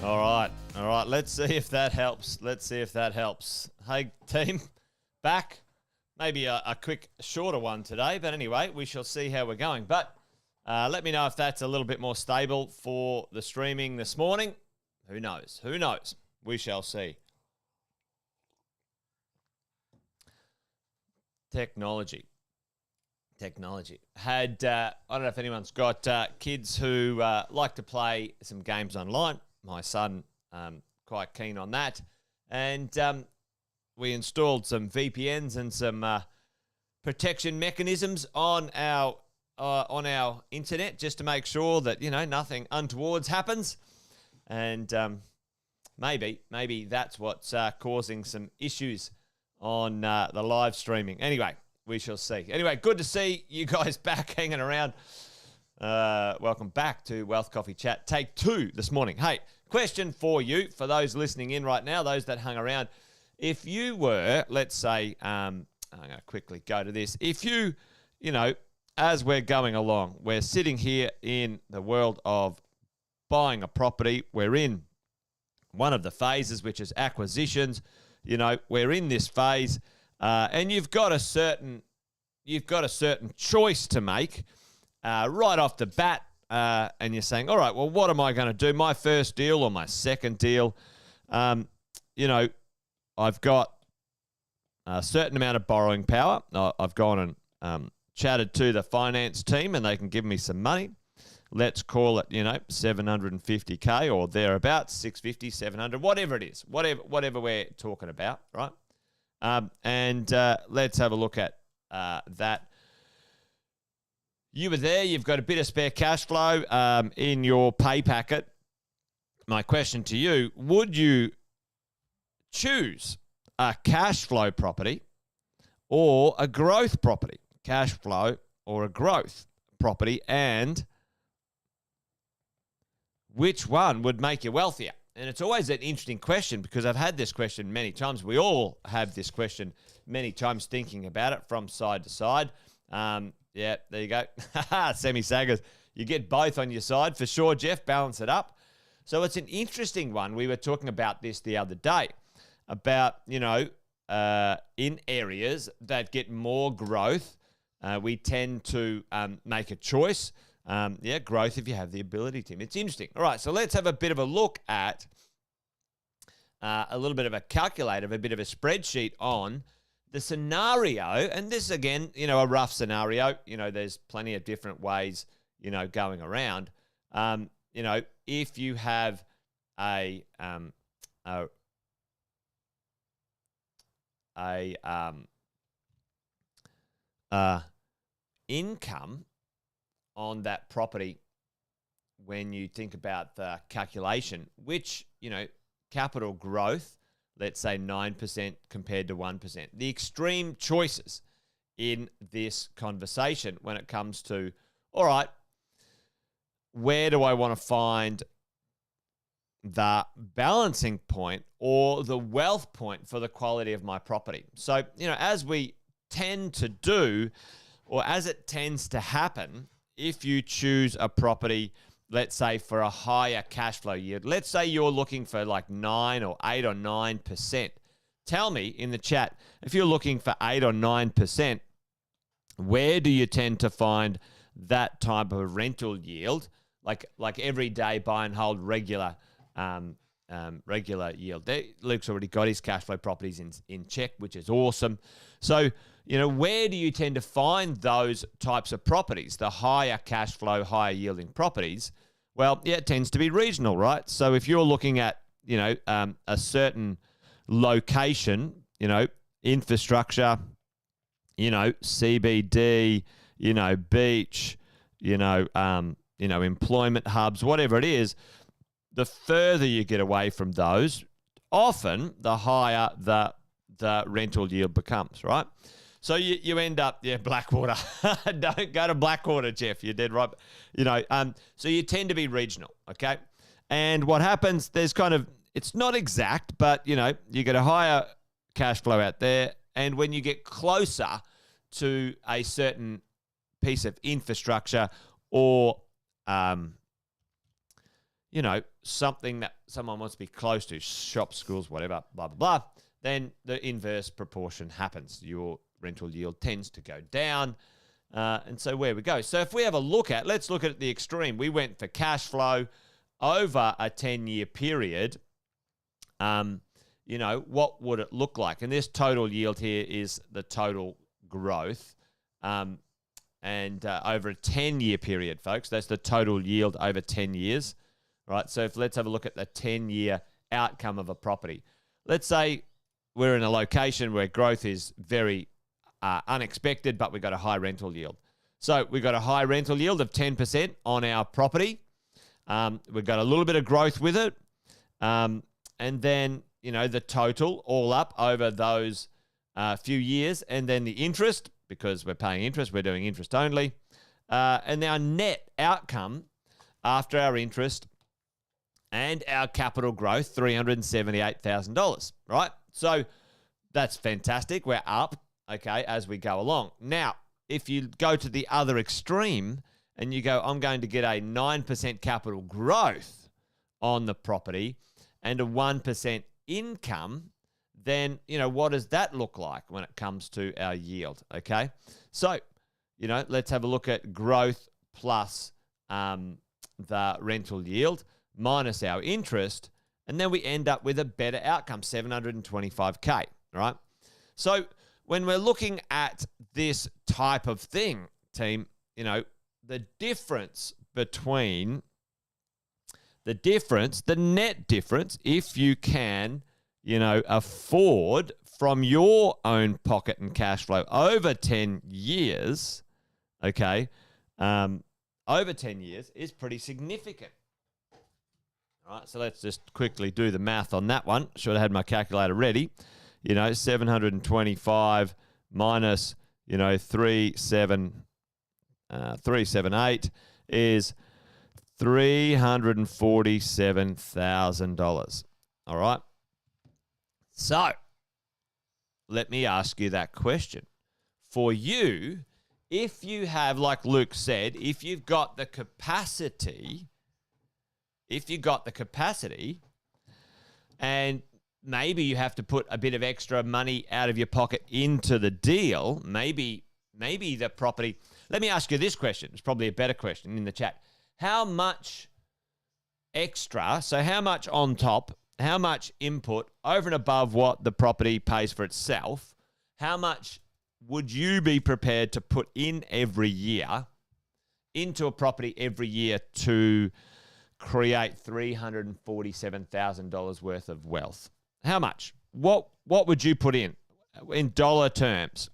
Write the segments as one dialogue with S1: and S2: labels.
S1: All right. Let's see if that helps. Hey, team, back. Maybe a quick, shorter one today, but anyway, we shall see how we're going. But let me know if that's a little bit more stable for the streaming this morning. Who knows? We shall see. Technology. I don't know if anyone's got kids who like to play some games online. My son, quite keen on that. And we installed some VPNs and some protection mechanisms on our internet just to make sure that, nothing untoward happens. And maybe that's what's causing some issues on the live streaming. Anyway, we shall see. Anyway, good to see you guys back hanging around. Welcome back to Wealth Coffee Chat, take 2 this morning. Hey, question for you, for those listening in right now, those that hung around. If you were, let's say, I'm going to quickly go to this. If you, as we're going along, we're sitting here in the world of buying a property. We're in one of the phases, which is acquisitions. We're in this phase, and you've got a certain choice to make right off the bat, and you're saying, all right, well, what am I going to do? My first deal or my second deal? I've got a certain amount of borrowing power. I've gone and chatted to the finance team, and they can give me some money. Let's call it, $750K or thereabouts, 650, 700, whatever it is, whatever we're talking about, right? And let's have a look at that. You were there. You've got a bit of spare cash flow in your pay packet. My question to you, would you choose a cash flow property or a growth property? Cash flow or a growth property, and which one would make you wealthier? And it's always an interesting question because I've had this question many times. We all have this question many times, thinking about it from side to side. Yeah, there you go. Semi Saggers. You get both on your side for sure, Jeff. Balance it up. So it's an interesting one. We were talking about this the other day about, in areas that get more growth, we tend to make a choice. Growth if you have the ability, Tim. It's interesting. All right, so let's have a bit of a look at a little bit of a calculator, a bit of a spreadsheet on the scenario. And this is, again, a rough scenario. There's plenty of different ways, going around. If you have a income on that property, when you think about the calculation, which, capital growth, let's say 9% compared to 1%. The extreme choices in this conversation when it comes to, all right, where do I want to find the balancing point or the wealth point for the quality of my property? So, as we tend to do, or as it tends to happen, if you choose a property, let's say for a higher cash flow yield, let's say you're looking for like 9 or 8 or 9%. Tell me in the chat, if you're looking for 8 or 9%, where do you tend to find that type of rental yield? Like everyday buy and hold regular yield. Luke's already got his cash flow properties in check, which is awesome. So, where do you tend to find those types of properties, the higher cash flow, higher yielding properties? Well, it tends to be regional, right? So if you're looking at, a certain location, infrastructure, CBD, beach, employment hubs, whatever it is, the further you get away from those, often the higher the rental yield becomes, right? So you end up, Blackwater. Don't go to Blackwater, Jeff. You're dead right. So you tend to be regional, okay? And what happens, it's not exact, but, you get a higher cash flow out there. And when you get closer to a certain piece of infrastructure or something that someone wants to be close to, shops, schools, whatever, blah, blah, blah, then the inverse proportion happens. Your rental yield tends to go down. And so where we go. So if we have a look let's look at the extreme. We went for cash flow over a 10-year period. What would it look like? And this total yield here is the total growth. And over a 10-year period, folks, that's the total yield over 10 years. Right? So let's have a look at the 10-year outcome of a property. Let's say we're in a location where growth is very unexpected, but we've got a high rental yield. So we've got a high rental yield of 10% on our property. We've got a little bit of growth with it. And then, the total all up over those few years. And then the interest, because we're paying interest, we're doing interest only. And our net outcome after our interest and our capital growth, $378,000, right? So that's fantastic. We're up, okay, as we go along. Now, if you go to the other extreme and you go, I'm going to get a 9% capital growth on the property and a 1% income, then, what does that look like when it comes to our yield, okay? So, let's have a look at growth plus the rental yield minus our interest, and then we end up with a better outcome, $725K, right? So when we're looking at this type of thing, team, the difference between the net difference, if you can, afford from your own pocket and cash flow over 10 years, okay, over 10 years is pretty significant. All right, so let's just quickly do the math on that one. Should have had my calculator ready. 725 minus, 378 is $347,000. All right. So let me ask you that question. For you, if you have, like Luke said, if you've got the capacity, and maybe you have to put a bit of extra money out of your pocket into the deal, maybe the property. Let me ask you this question. It's probably a better question in the chat. How much extra, so how much on top, how much input over and above what the property pays for itself, how much would you be prepared to put in every year into a property every year to create $347,000 worth of wealth? How much? What would you put in dollar terms?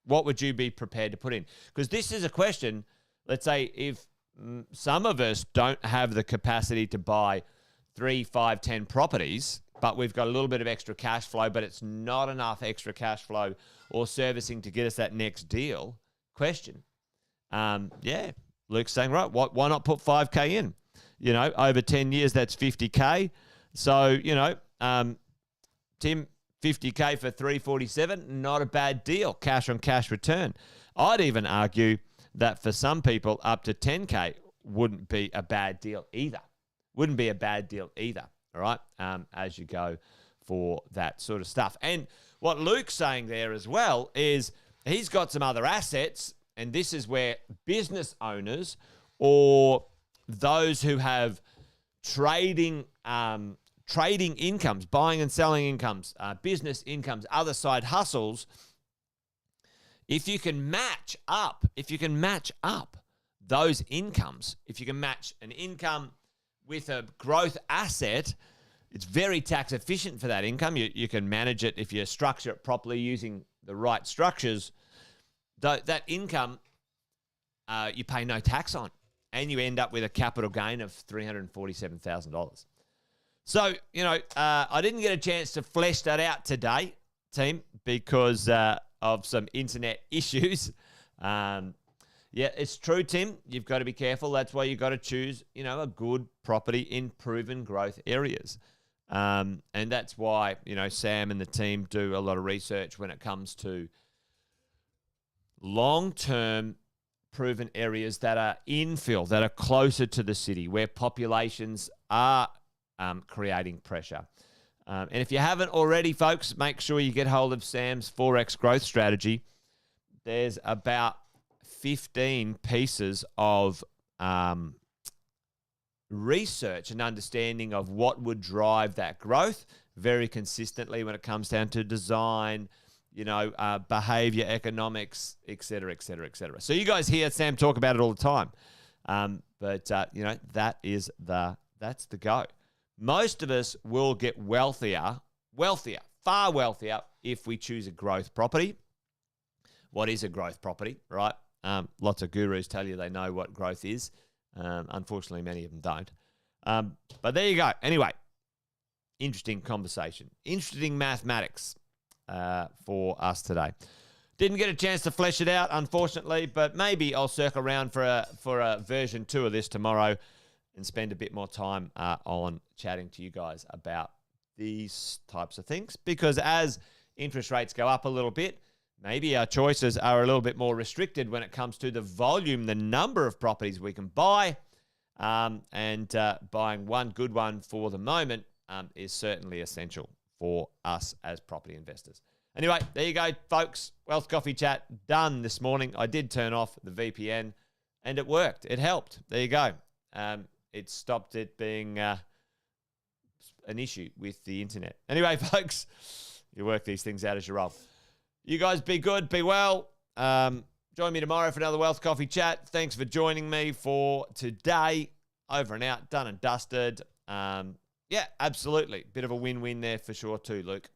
S1: What would you be prepared to put in? Because this is a question, let's say if some of us don't have the capacity to buy 3, 5, 10 properties, but we've got a little bit of extra cash flow, but it's not enough extra cash flow or servicing to get us that next deal. Question. Luke's saying, right, why not put 5K in? Over 10 years, that's 50K. So, Tim, 50K for 347, not a bad deal. Cash on cash return. I'd even argue that for some people, up to 10K wouldn't be a bad deal either. All right, as you go for that sort of stuff. And what Luke's saying there as well is he's got some other assets, and this is where business owners or those who have trading incomes, buying and selling incomes, business incomes, other side hustles, if you can match up those incomes, if you can match an income with a growth asset, it's very tax efficient for that income. You can manage it if you structure it properly using the right structures. That income you pay no tax on, and you end up with a capital gain of $347,000. So, I didn't get a chance to flesh that out today, team, because of some internet issues. Yeah, it's true, Tim. You've got to be careful. That's why you've got to choose, a good property in proven growth areas. And that's why, Sam and the team do a lot of research when it comes to long-term proven areas that are infill, that are closer to the city, where populations are creating pressure. And if you haven't already, folks, make sure you get hold of Sam's Forex growth strategy. There's about 15 pieces of research and understanding of what would drive that growth very consistently when it comes down to design, behavior, economics, et cetera, et cetera, et cetera. So you guys hear Sam talk about it all the time. But that's the go. Most of us will get wealthier, far wealthier if we choose a growth property. What is a growth property, right? Lots of gurus tell you they know what growth is. Unfortunately, many of them don't. But there you go. Anyway, interesting conversation. Interesting mathematics for us today. Didn't get a chance to flesh it out, unfortunately, but maybe I'll circle around for a version 2 of this tomorrow and spend a bit more time on chatting to you guys about these types of things. Because as interest rates go up a little bit, maybe our choices are a little bit more restricted when it comes to the volume, the number of properties we can buy. And buying one good one for the moment is certainly essential for us as property investors. Anyway, there you go, folks. Wealth Coffee Chat done this morning. I did turn off the VPN, and it worked. It helped. There you go. It stopped it being an issue with the internet. Anyway, folks, you work these things out as you roll. You guys be good, be well. Join me tomorrow for another Wealth Coffee Chat. Thanks for joining me for today. Over and out, done and dusted. Yeah, absolutely. Bit of a win-win there for sure too, Luke.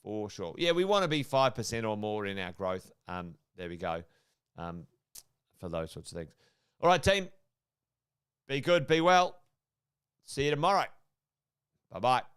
S1: For sure. Yeah, we want to be 5% or more in our growth. There we go. For those sorts of things. All right, team. Be good, be well. See you tomorrow. Bye-bye.